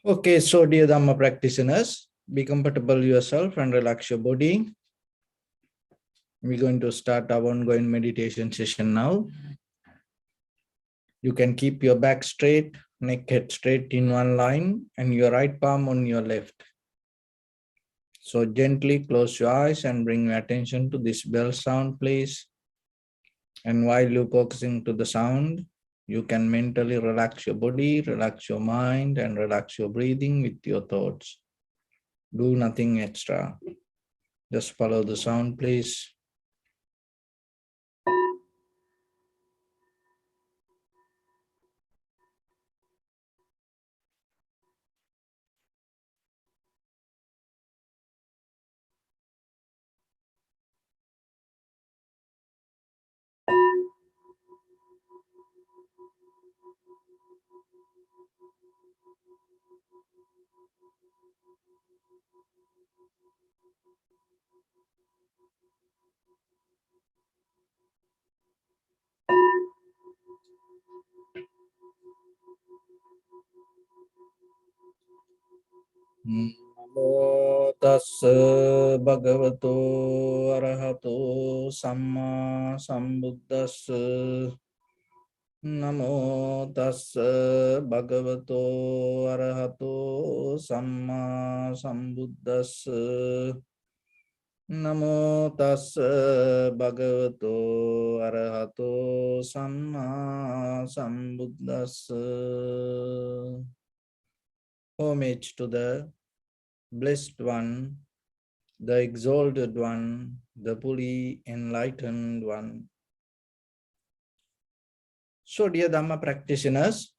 Okay, so dear Dhamma practitioners, be comfortable yourself and relax your body. We're going to start our ongoing meditation session now. You can keep your back straight, neck head straight in one line, and your right palm on your left. So gently close your eyes and bring your attention to this bell sound, please. And while you're focusing to the sound, you can mentally relax your body, relax your mind, and relax your breathing with your thoughts. Do nothing extra. Just follow the sound, please. Namo tassa bhagavato arahato samma sambuddhassa. Namo tassa bhagavato arahato samma sambuddhassa. Namo tassa bhagavato arahato samma sambuddhassa. Homage to the Blessed One, the Exalted One, the fully enlightened One. So, dear Dhamma practitioners,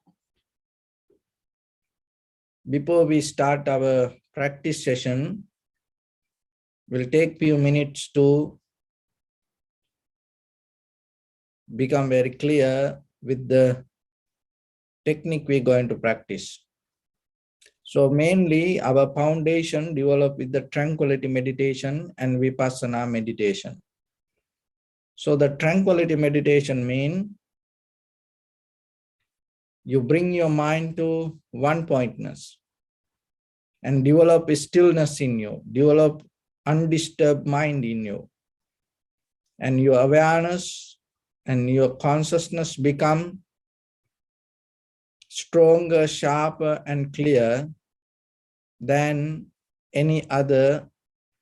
before we start our practice session, we'll take few minutes to become very clear with the technique we're going to practice. So mainly our foundation developed with the tranquility meditation and vipassana meditation. So the tranquility meditation means you bring your mind to one pointness and develop a stillness in you, develop undisturbed mind in you. And your awareness and your consciousness become stronger, sharper, and clear than any other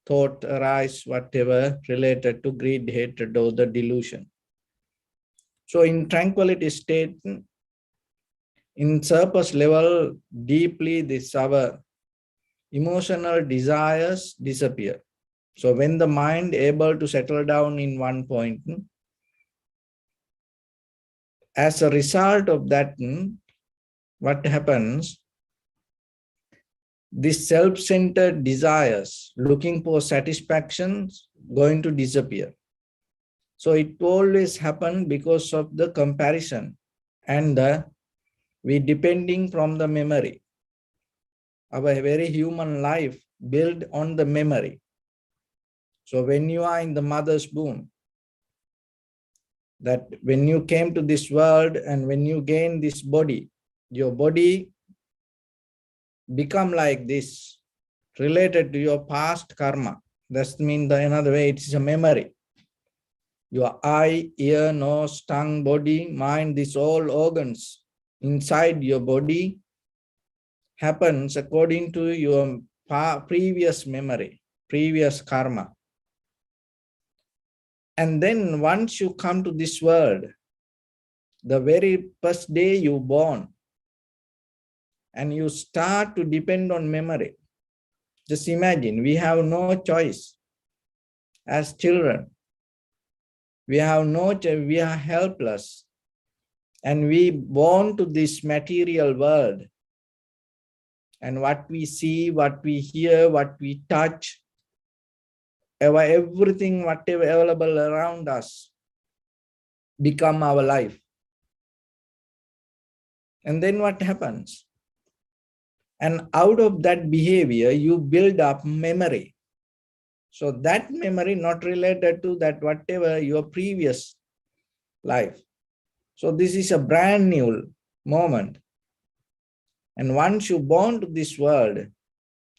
thought arise, whatever related to greed, hatred, or the delusion. So in tranquility state, in surface level, deeply this our emotional desires disappear. So when the mind able to settle down in one point, as a result of that, what happens? This self-centered desires, looking for satisfactions, going to disappear. So it always happens because of the comparison and we depending from the memory. Our very human life built on the memory. So when you are in the mother's womb, that when you came to this world and when you gain this body, your body become like this, related to your past karma. That means another way, it is a memory. Your eye, ear, nose, tongue, body, mind, these all organs inside your body happens according to your previous memory, previous karma. And then once you come to this world, the very first day you born, and you start to depend on memory. Just imagine, we have no choice as children. We have no choice, we are helpless. And we born to this material world. And what we see, what we hear, what we touch, everything, whatever available around us, become our life. And then what happens? And out of that behavior, you build up memory. So that memory not related to that whatever your previous life. So this is a brand new moment. And once you born to this world,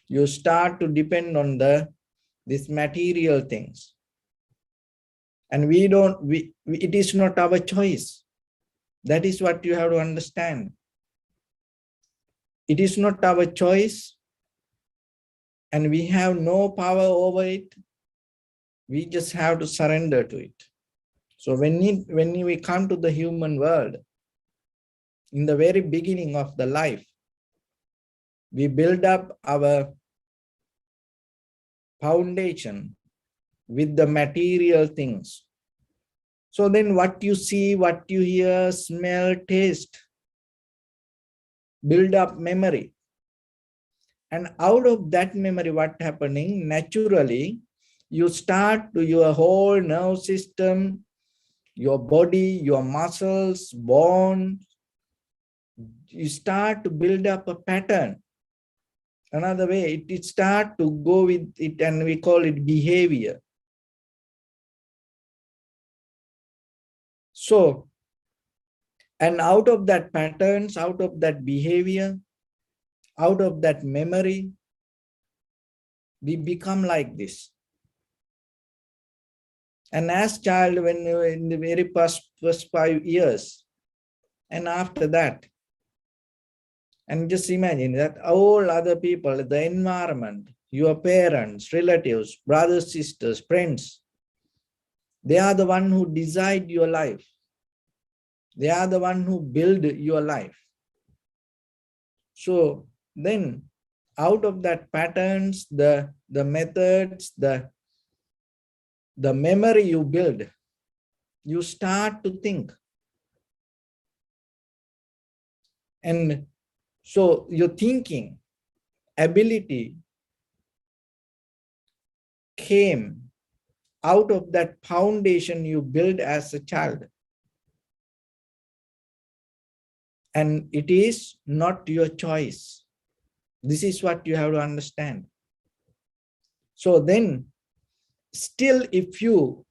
you start to depend on these material things. And it is not our choice. That is what you have to understand. It is not our choice, and we have no power over it. We just have to surrender to it. So when we come to the human world, in the very beginning of the life, we build up our foundation with the material things. So then what you see, what you hear, smell, taste, build up memory. And out of that memory, what happening? Naturally, you start to your whole nerve system, your body, your muscles, bones, you start to build up a pattern. Another way, it start to go with it, and we call it behavior. So, and out of that patterns, out of that behavior, out of that memory, we become like this. And as child, when you were in the very first 5 years, and after that, and just imagine that all other people, the environment, your parents, relatives, brothers, sisters, friends, they are the one who decide your life. They are the one who build your life. So then out of that patterns, the methods, the memory you build, you start to think. And so your thinking ability came out of that foundation you build as a child. And it is not your choice. This is what you have to understand. So then, still if you,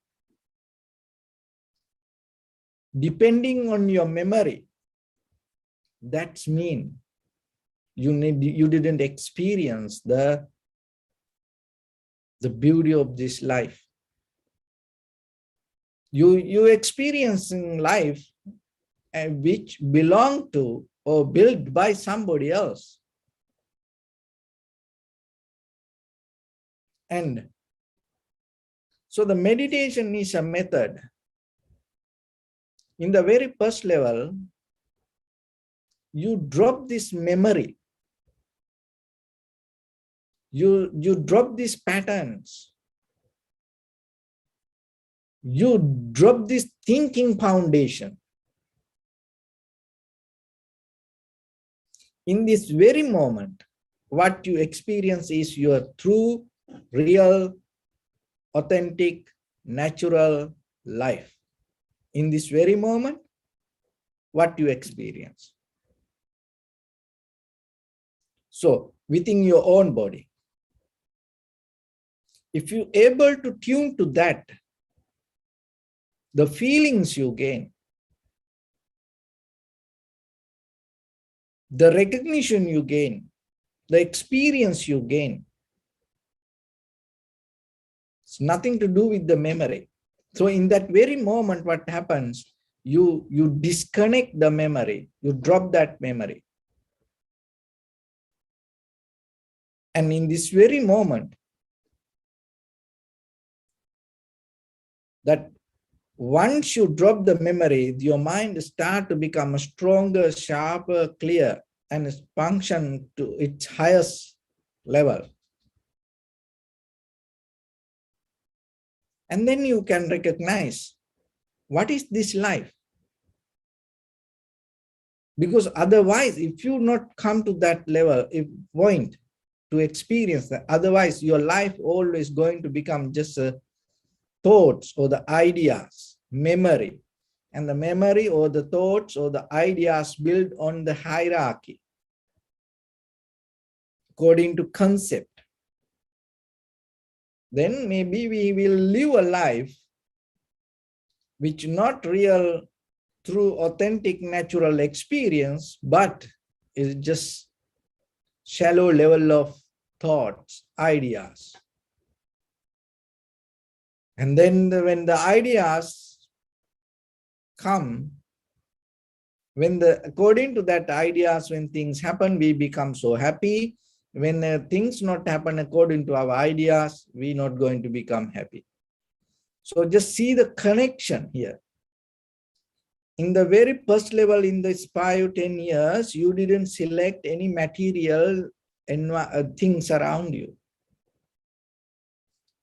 depending on your memory, that's mean you didn't experience the beauty of this life. You experiencing life which belong to or built by somebody else. And so the meditation is a method. In the very first level, you drop this memory. You drop these patterns. You drop this thinking foundation. In this very moment, what you experience is your true, real, authentic, natural life. In this very moment, what you experience. So, within your own body, if you're able to tune to that, the feelings you gain, the recognition you gain, the experience you gain, it's nothing to do with the memory. So in that very moment, what happens, you disconnect the memory, you drop that memory. And in this very moment, that once you drop the memory, your mind starts to become stronger, sharper, clear, and function to its highest level. And then you can recognize, what is this life? Because otherwise, if you not come to that level, point to experience that, otherwise your life always going to become just thoughts or the ideas, memory. And the memory or the thoughts or the ideas built on the hierarchy, according to concept. Then maybe we will live a life which not real through authentic natural experience, but is just shallow level of thoughts, ideas. And then when the ideas come, according to that ideas, when things happen, we become so happy. When things not happen according to our ideas, we not going to become happy. So just see the connection here. In the very first level, in this 5-10 years, you didn't select any material things around you.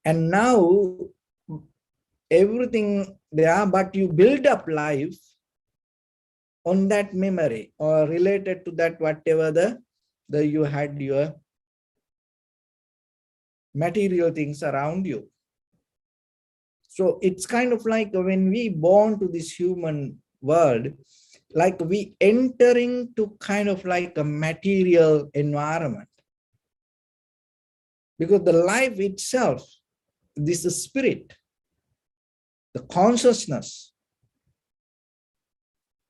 And now everything there, but you build up life on that memory or related to that, whatever the you had your material things around you. So it's kind of like when we born to this human world, like we entering to kind of like a material environment. Because the life itself, this is spirit, the consciousness,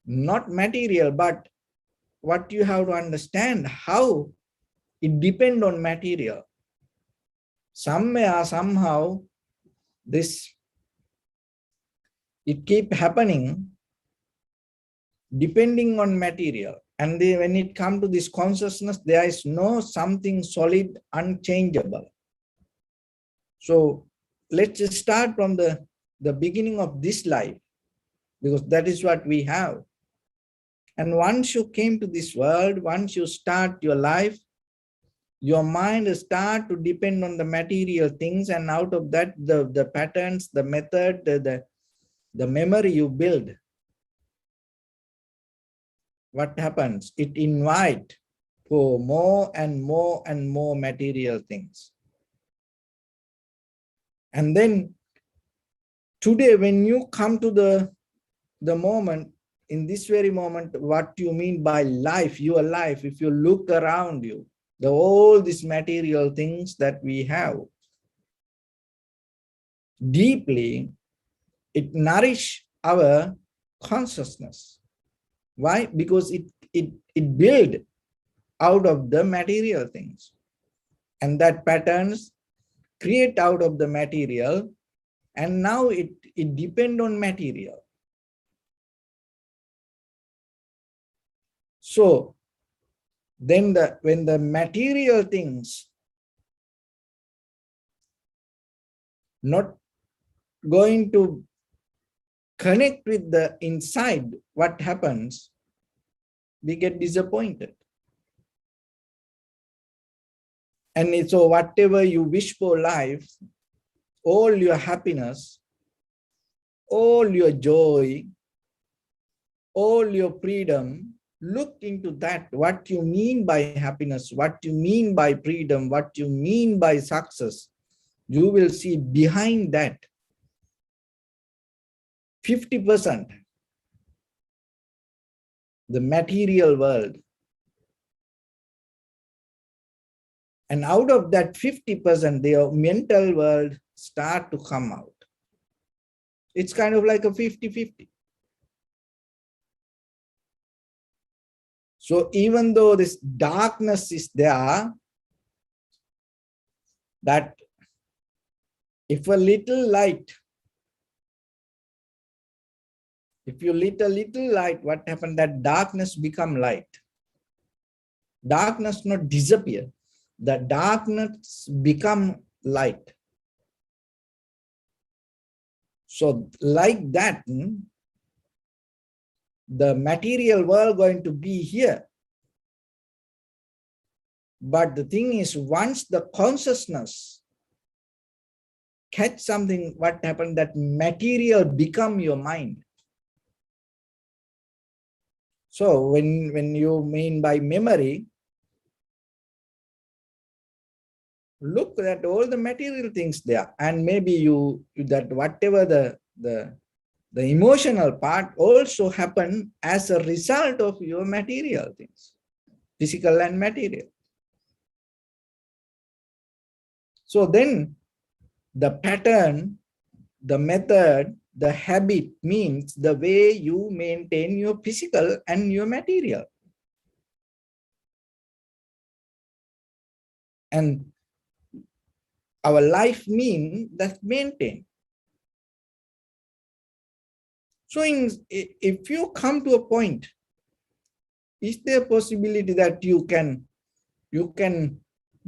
not material, but what you have to understand, how it depends on material. Somewhere, somehow, it keep happening depending on material. And when it comes to this consciousness, there is no something solid, unchangeable. So let's start from the beginning of this life, because that is what we have. And once you came to this world, once you start your life, your mind start to depend on the material things, and out of that, the patterns, the method, the memory you build. What happens? It invites for more and more and more material things. And then today, when you come to the moment, in this very moment, what you mean by life, your life, if you look around you, all these material things that we have, deeply, it nourishes our consciousness. Why? Because it built out of the material things. And that patterns create out of the material, and now it depends on material. So then when the material things not going to connect with the inside, what happens? We get disappointed. And so whatever you wish for life, all your happiness, all your joy, all your freedom, look into that, what you mean by happiness, what you mean by freedom, what you mean by success. You will see behind that 50%, the material world. And out of that 50%, their mental world start to come out. It's kind of like a 50-50. So even though this darkness is there, that if a little light, if you lit a little light, what happened? That darkness become light. Darkness not disappear. The darkness become light. So like that, the material world going to be here. But the thing is, once the consciousness catch something, what happened? That material become your mind. So when you mean by memory, look at all the material things there, and maybe you that whatever the emotional part also happen as a result of your material things, physical and material. So then the pattern, the method, the habit means the way you maintain your physical and your material. And our life means that maintain. So if you come to a point, is there a possibility that you can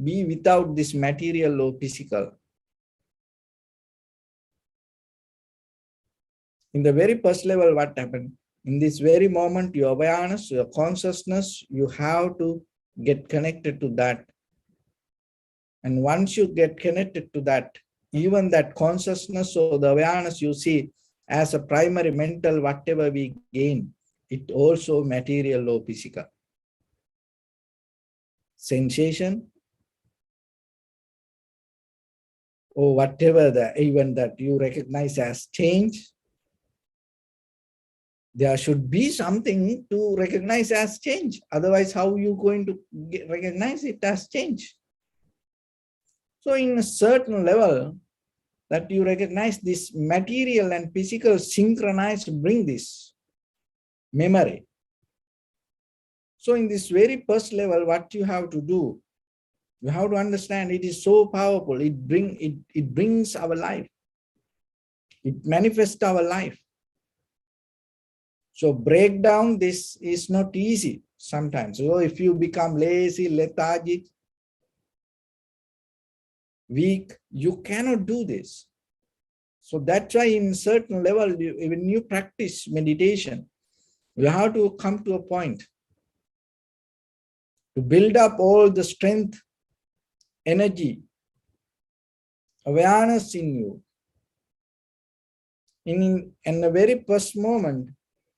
be without this material or physical? In the very first level, what happened? In this very moment, your awareness, your consciousness, you have to get connected to that. And once you get connected to that, even that consciousness or the awareness you see as a primary mental, whatever we gain, it also material or physical. Sensation, or whatever the event that you recognize as change, there should be something to recognize as change. Otherwise, how are you going to recognize it as change? So in a certain level that you recognize this material and physical synchronized, bring this memory. So in this very first level, what you have to do, you have to understand it is so powerful. It brings our life. It manifests our life. So break down this is not easy sometimes. So if you become lazy, lethargic, weak, you cannot do this. So that's why in certain level, when you practice meditation, you have to come to a point to build up all the strength, energy, awareness in you. In the very first moment,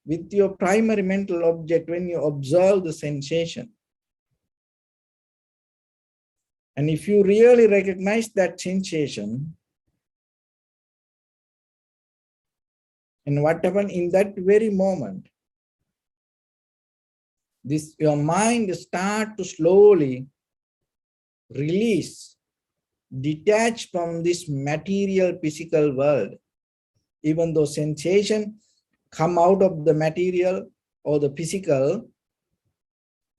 with your primary mental object, when you observe the sensation, and if you really recognize that sensation, and what happened in that very moment, your mind start to slowly release, detach from this material physical world. Even though sensation come out of the material or the physical,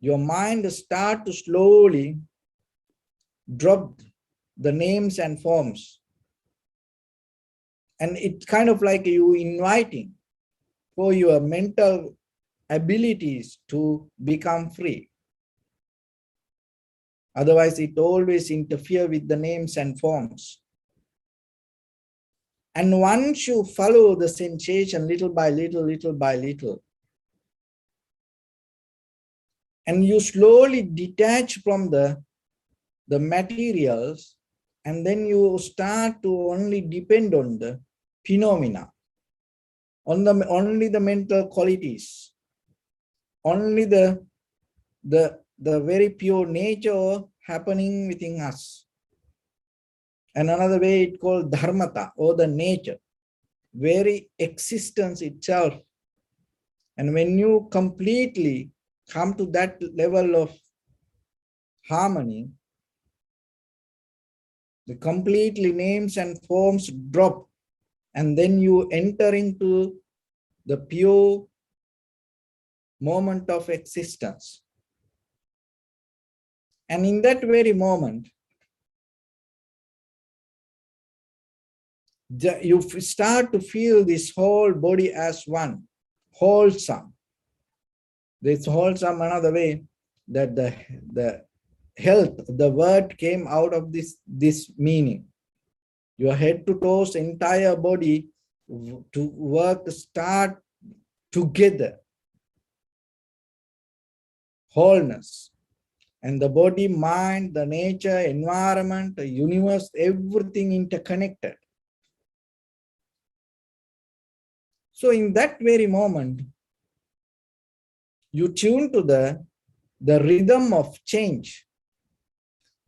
your mind start to slowly drop the names and forms. And it's kind of like you inviting for your mental abilities to become free. Otherwise, it always interfere with the names and forms. And once you follow the sensation little by little, and you slowly detach from the materials, and then you start to only depend on the phenomena, only the mental qualities, only the very pure nature happening within us. And another way it called dharmata, or the nature, very existence itself. And when you completely come to that level of harmony, the completely names and forms drop, and then you enter into the pure moment of existence. And in that very moment, you start to feel this whole body as one, wholesome. This wholesome, another way that the health, the word came out of this meaning. Your head to toes, entire body to work, start together. Wholeness. And the body, mind, the nature, environment, the universe, everything interconnected. So in that very moment, you tune to the rhythm of change.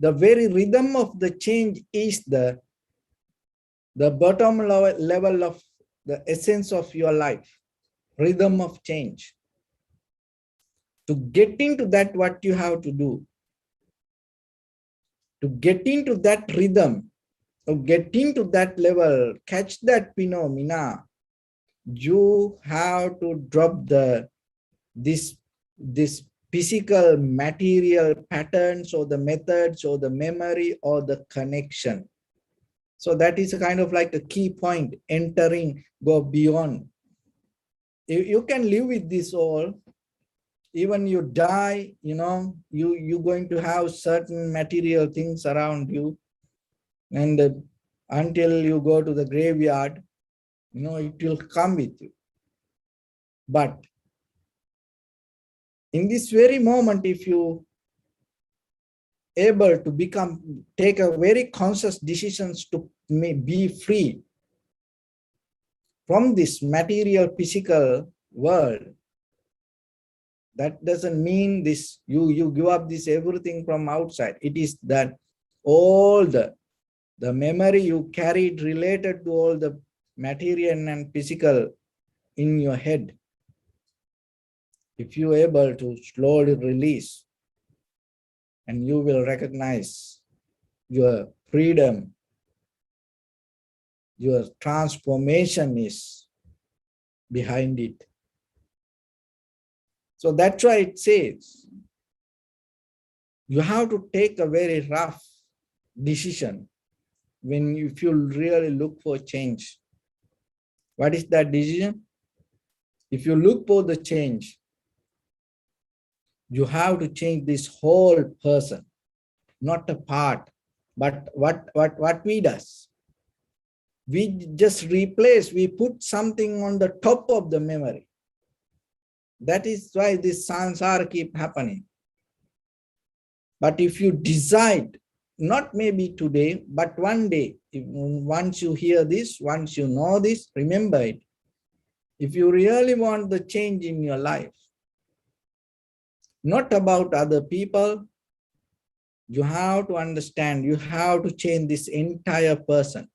The very rhythm of the change is the bottom level of the essence of your life. Rhythm of change. To get into that, what you have to do? To get into that rhythm, to get into that level, catch that phenomena, you have to drop this physical, material patterns or the methods or the memory or the connection. So that is a kind of like a key point, entering, go beyond. You can live with this all. Even you die, you're going to have certain material things around you. And until you go to the graveyard, it will come with you. But in this very moment, if you able to take a very conscious decisions to be free from this material physical world, that doesn't mean this you give up this everything from outside. It is that all the memory you carried related to all the material and physical in your head, if you are able to slowly release, and you will recognize your freedom, your transformation is behind it. So that's why it says you have to take a very rough decision if you really look for change. What is that decision? If you look for the change, you have to change this whole person, not a part. But what we does? We just replace, we put something on the top of the memory. That is why this samsara keep happening. But if you decide, not maybe today, but one day, once you hear this, once you know this, remember it. If you really want the change in your life, not about other people, you have to understand, you have to change this entire person.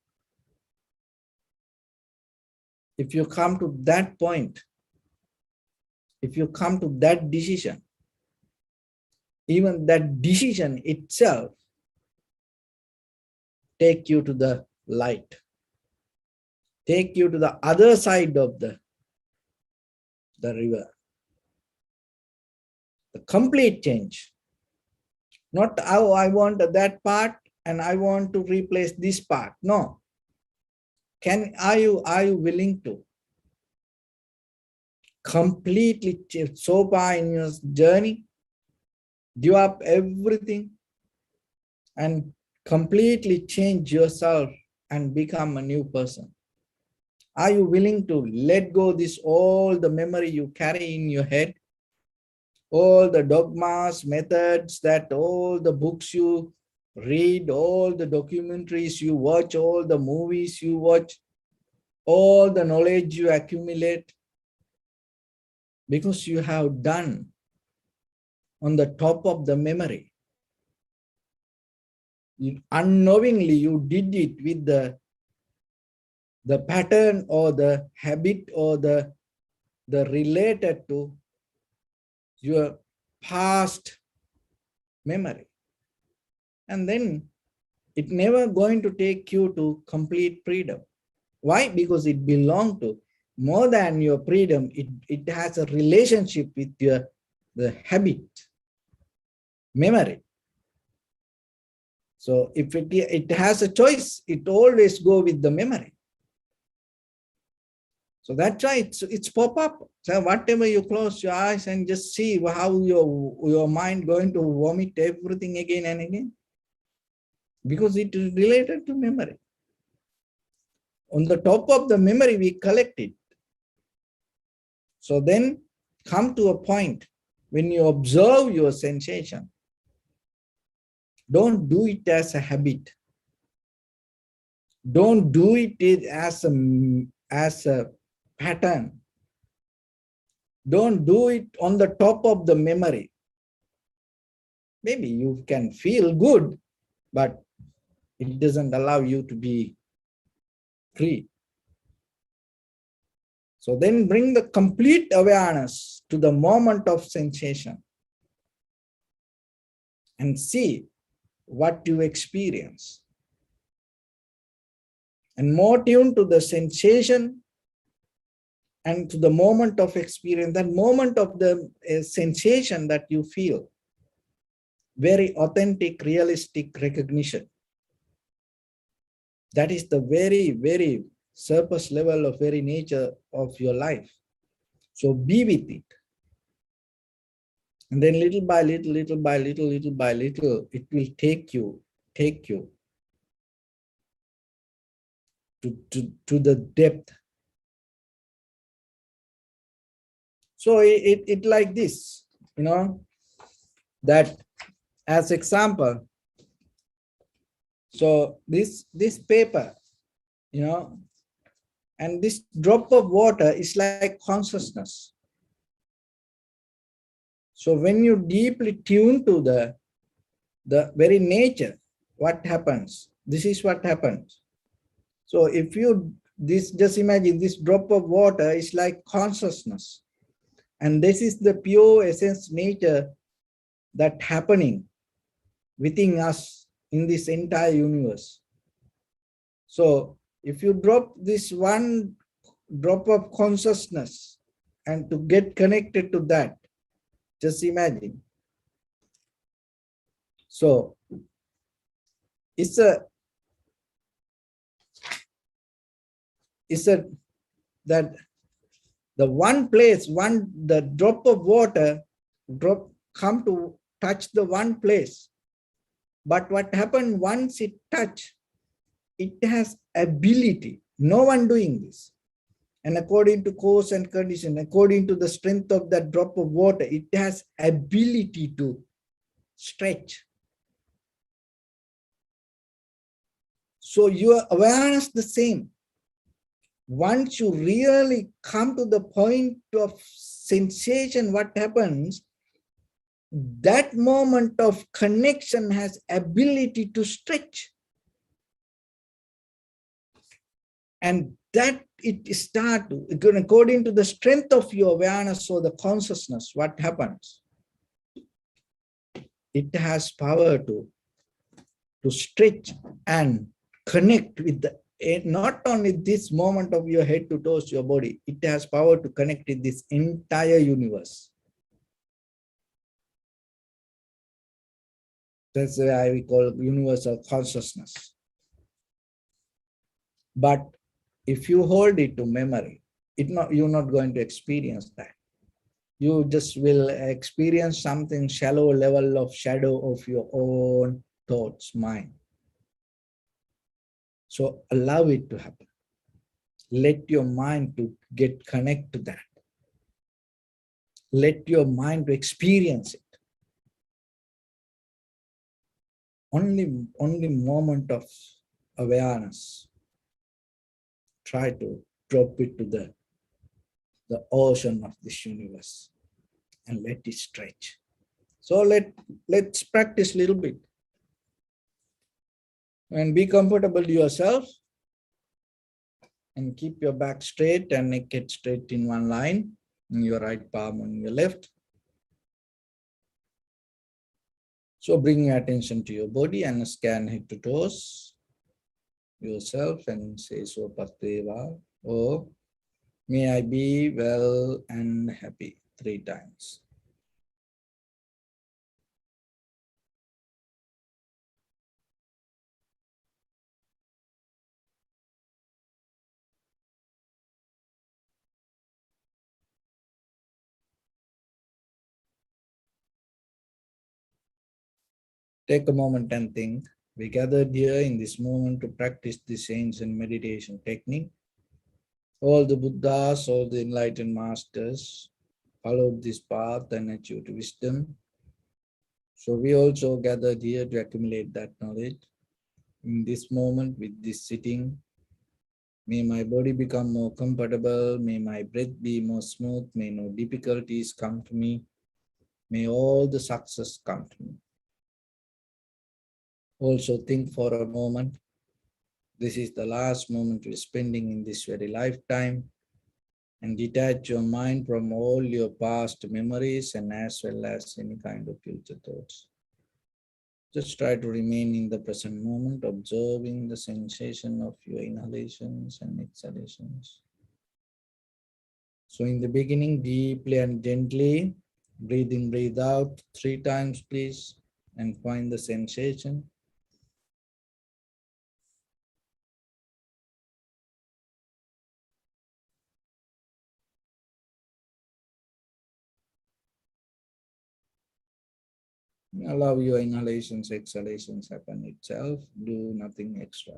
If you come to that point, if you come to that decision, even that decision itself take you to the light, take you to the other side of the river. The complete change. Not how I want that part and I want to replace this part. No. Are you willing to completely change, so far in your journey, give up everything and completely change yourself and become a new person? Are you willing to let go this all the memory you carry in your head, all the dogmas, methods, that all the books you read, all the documentaries you watch, all the movies you watch, all the knowledge you accumulate, because you have done on the top of the memory. Unknowingly, you did it with the pattern or the habit or the related to your past memory. And then it never going to take you to complete freedom. Why? Because it belongs to more than your freedom. It has a relationship with the habit, memory. So if it has a choice, it always go with the memory. So that's why it's pop up. So whatever you close your eyes and just see how your mind going to vomit everything again and again, because it is related to memory. On the top of the memory, we collect it. So then come to a point when you observe your sensation. Don't do it as a habit. Don't do it as a pattern. Don't do it on the top of the memory. Maybe you can feel good, but it doesn't allow you to be free. So then bring the complete awareness to the moment of sensation and see what you experience. And more tuned to the sensation, and to the moment of experience, that moment of the sensation that you feel, very authentic, realistic recognition. That is the very, very surface level of very nature of your life. So be with it. And then little by little, little by little, little by little, it will take you to the depth. So it like this, that as example, so this paper, and this drop of water is like consciousness. So when you deeply tune to the very nature, what happens? This is what happens. So if you, just imagine this drop of water is like consciousness. And this is the pure essence nature that happening within us in this entire universe. So if you drop this one drop of consciousness and to get connected to that, just imagine. So it's that the one place, the drop of water come to touch the one place. But what happened once it touch, it has ability. No one doing this. And according to cause and condition, according to the strength of that drop of water, it has ability to stretch. So your awareness the same. Once you really come to the point of sensation, what happens? That moment of connection has ability to stretch. And that it start, according to the strength of your awareness or the consciousness, what happens? It has power to stretch and connect with the, not only this moment of your head to toes, your body, it has power to connect with this entire universe. That's why we call it universal consciousness. But if you hold it to memory, you're not going to experience that. You just will experience something shallow level of shadow of your own thoughts, mind. So allow it to happen. Let your mind to get connect to that. Let your mind to experience it. Only moment of awareness. Try to drop it to the ocean of this universe and let it stretch. So let's practice a little bit. And be comfortable yourself. And keep your back straight and neck straight in one line. And your right palm on your left. So bring your attention to your body and scan head to toes yourself and say Swapatteva, or may I be well and happy 3 times. Take a moment and think. We gathered here in this moment to practice this ancient meditation technique. All the Buddhas, all the enlightened masters followed this path and achieved wisdom. So we also gathered here to accumulate that knowledge. In this moment, with this sitting, may my body become more comfortable, may my breath be more smooth, may no difficulties come to me, may all the success come to me. Also think for a moment, this is the last moment you're spending in this very lifetime, and detach your mind from all your past memories and as well as any kind of future thoughts. Just try to remain in the present moment, observing the sensation of your inhalations and exhalations. So in the beginning, deeply and gently, breathe in, breathe out 3 times, please, and find the sensation. Allow your inhalations, exhalations happen itself. Do nothing extra.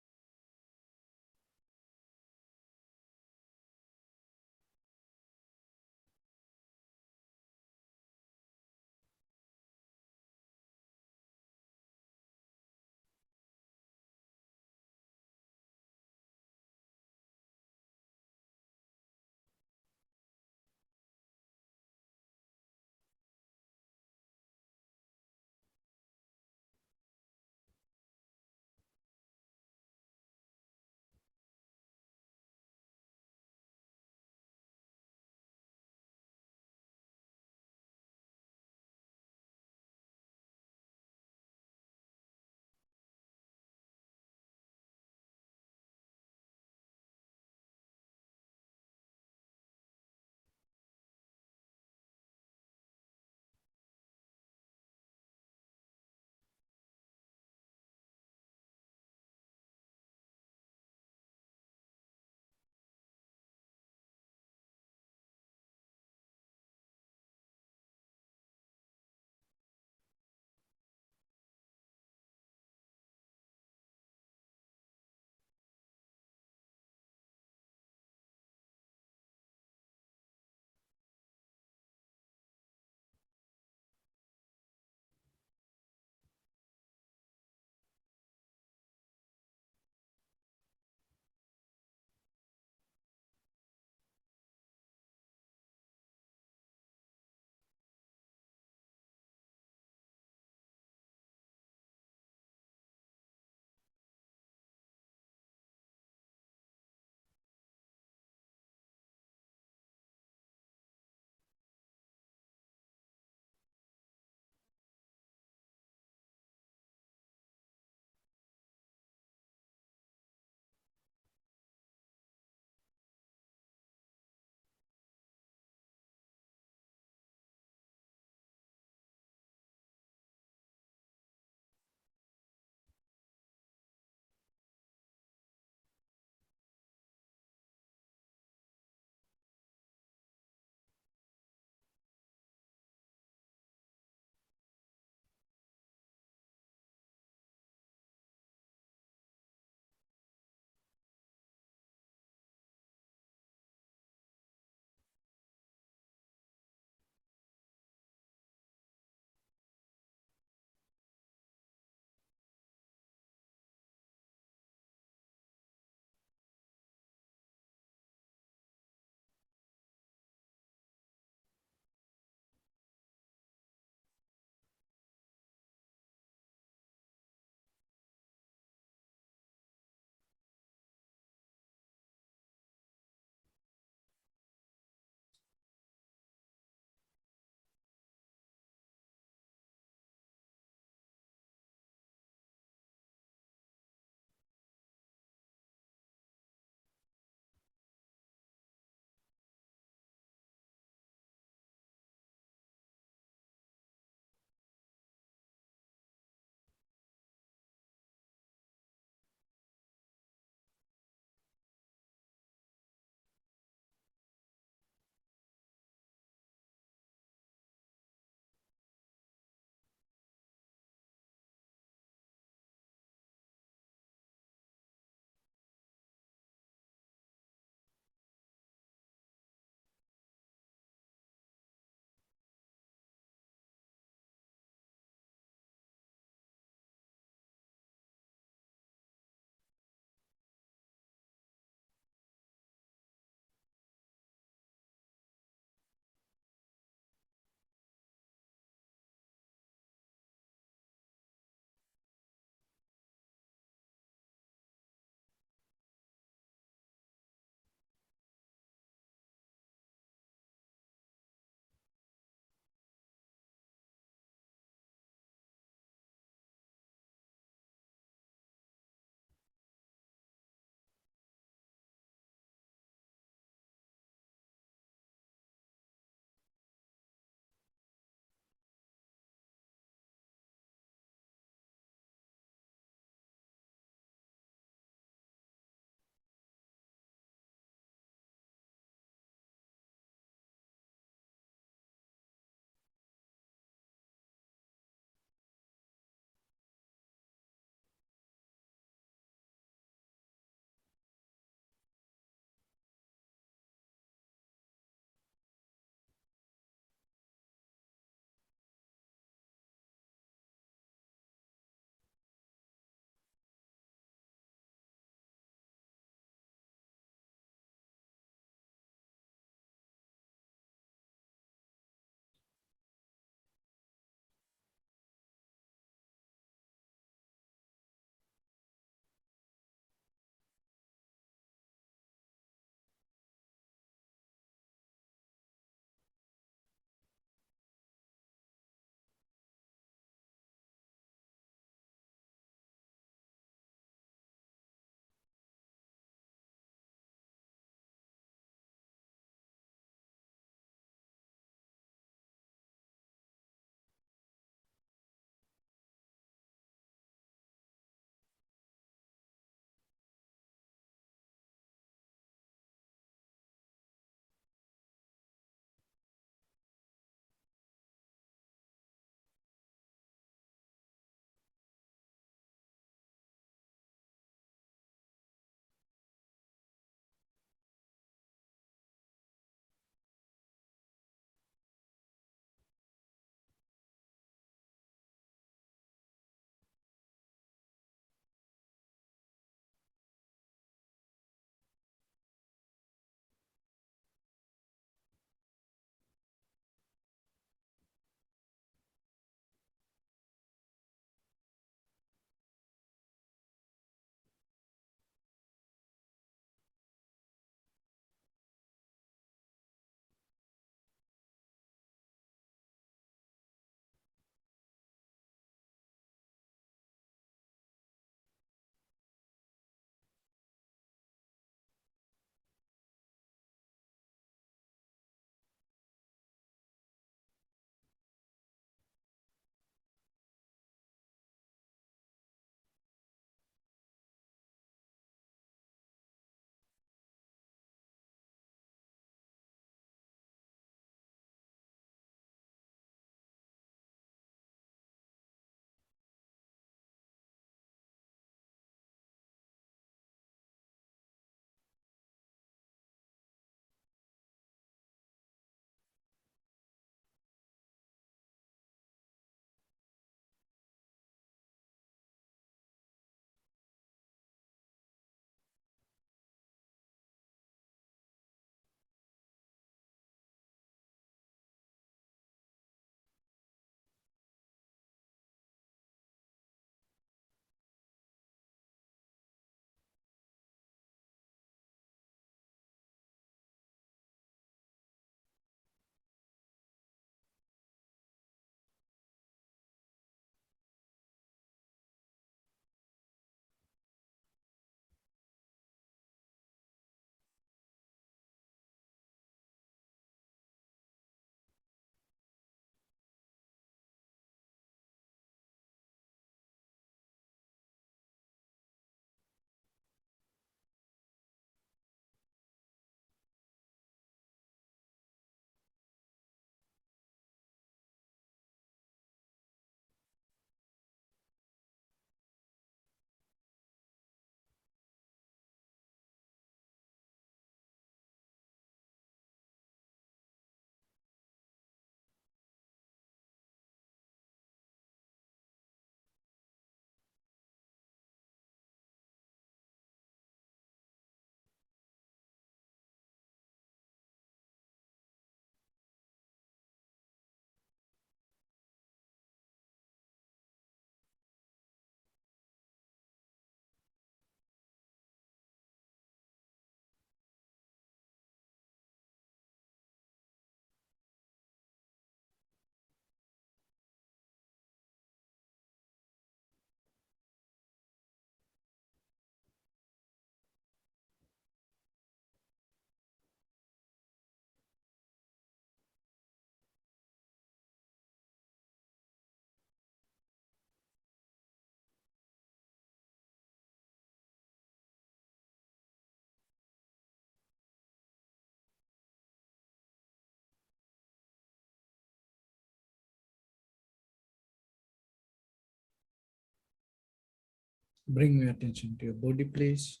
Bring your attention to your body, please.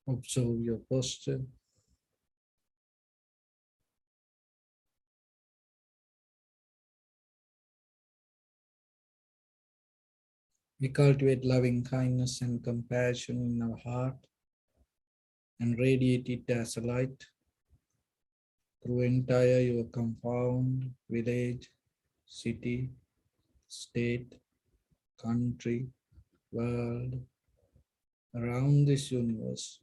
Observe your posture. We cultivate loving kindness and compassion in our heart and radiate it as a light through entire your compound, village, city, state, country, world, around this universe.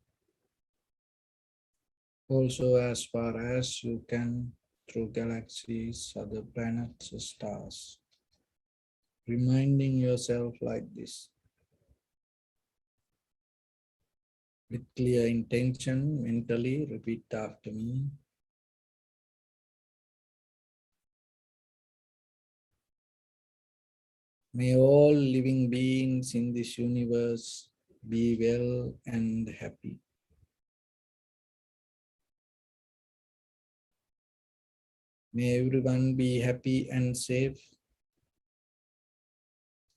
Also as far as you can through galaxies, other planets, stars. Reminding yourself like this. With clear intention, mentally repeat after me. May all living beings in this universe be well and happy. May everyone be happy and safe.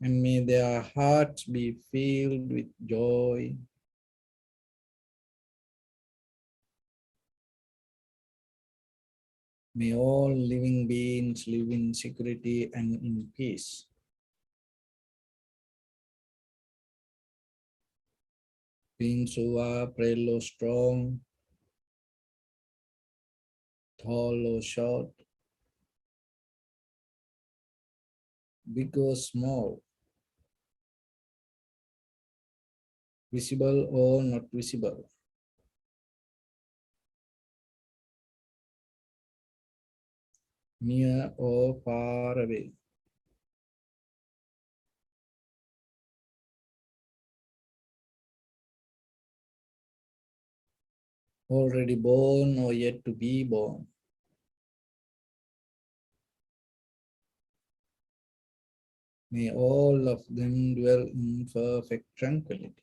And may their hearts be filled with joy. May all living beings live in security and in peace. Beings who are frail or strong, tall or short, big or small, visible or not visible, near or far away. Already born or yet to be born. May all of them dwell in perfect tranquility.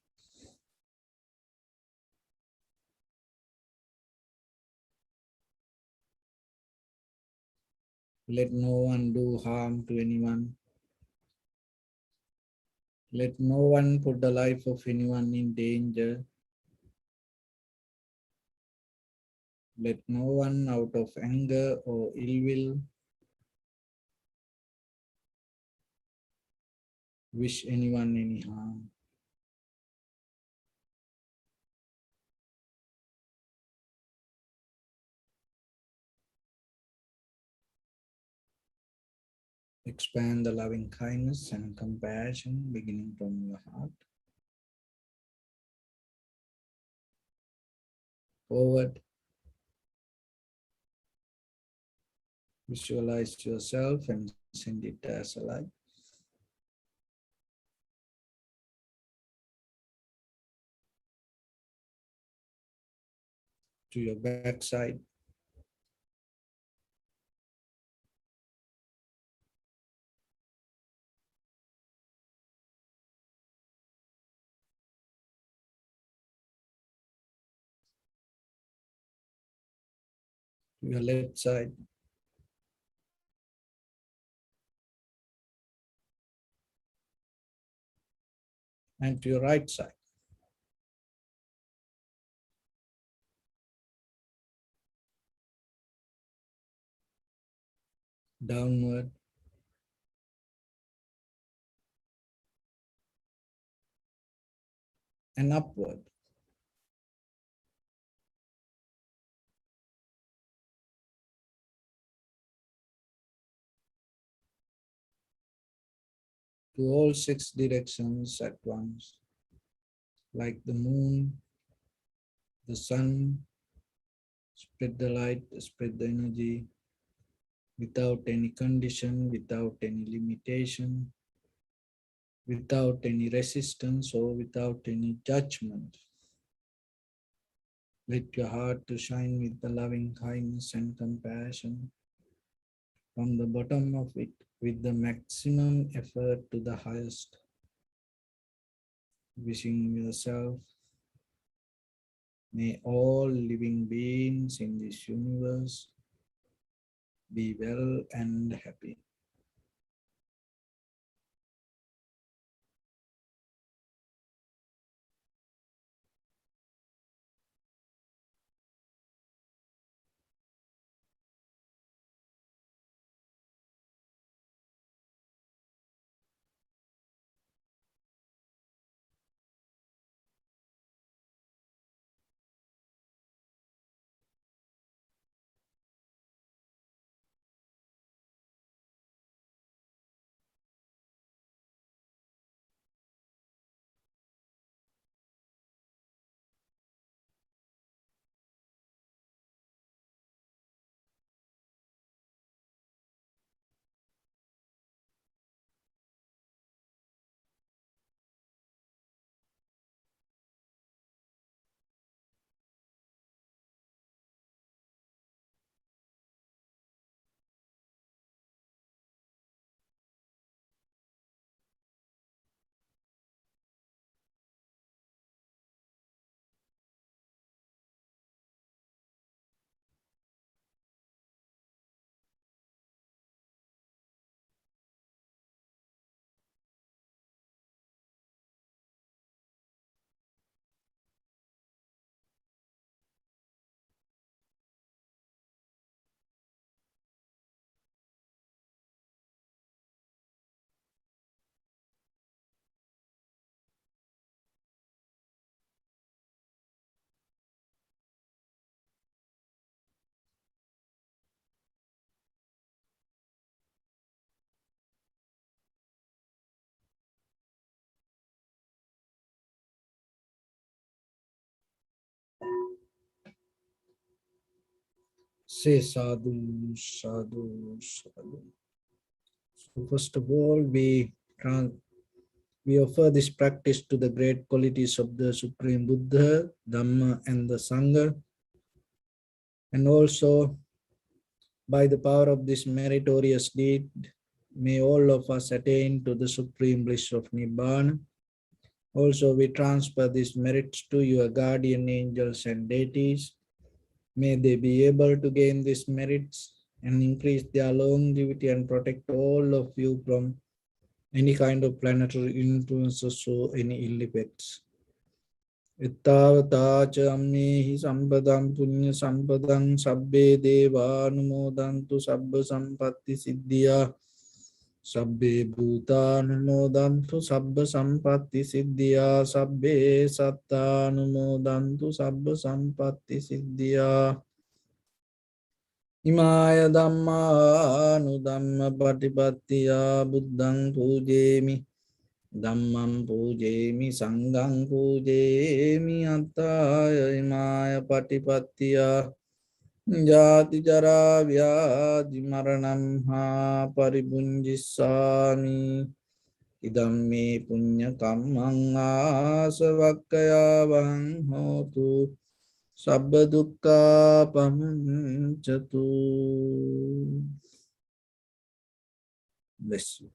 Let no one do harm to anyone. Let no one put the life of anyone in danger. Let no one out of anger or ill will wish anyone any harm. Expand the loving kindness and compassion beginning from your heart. Forward. Visualize yourself and send it as a light. To your backside. To your left side. And to your right side. Downward. And upward. To all 6 directions at once, like the moon, the sun, spread the light, spread the energy, without any condition, without any limitation, without any resistance or without any judgment. Let your heart to shine with the loving kindness and compassion from the bottom of it with the maximum effort to the highest. Wishing yourself, may all living beings in this universe be well and happy. Say sadhu, sadhu, sadhu. So first of all, we offer this practice to the great qualities of the Supreme Buddha, Dhamma, and the Sangha. And also, by the power of this meritorious deed, may all of us attain to the supreme bliss of Nibbana. Also, we transfer these merits to your guardian angels and deities. May they be able to gain these merits and increase their longevity and protect all of you from any kind of planetary influences or any ill effects. Ittavata cha ammehi sampadam punya sampadam sabbe deva anumodantu sabba sampatti siddhya sabbe bhuta anumodantu sabba sampatti siddhya sabbe satta anumodantu sabba sampatti siddhya Imaya dhamma anudhamma patipattiya buddhang pujemi Dhammam pujemi sanghang pujemi attaya imaya patipattiya jati jara vyadhi maranam ha paribunjissami idam me punya kammang asavakkaya vang hotu sabba dukkha pamuncatu. Bless you.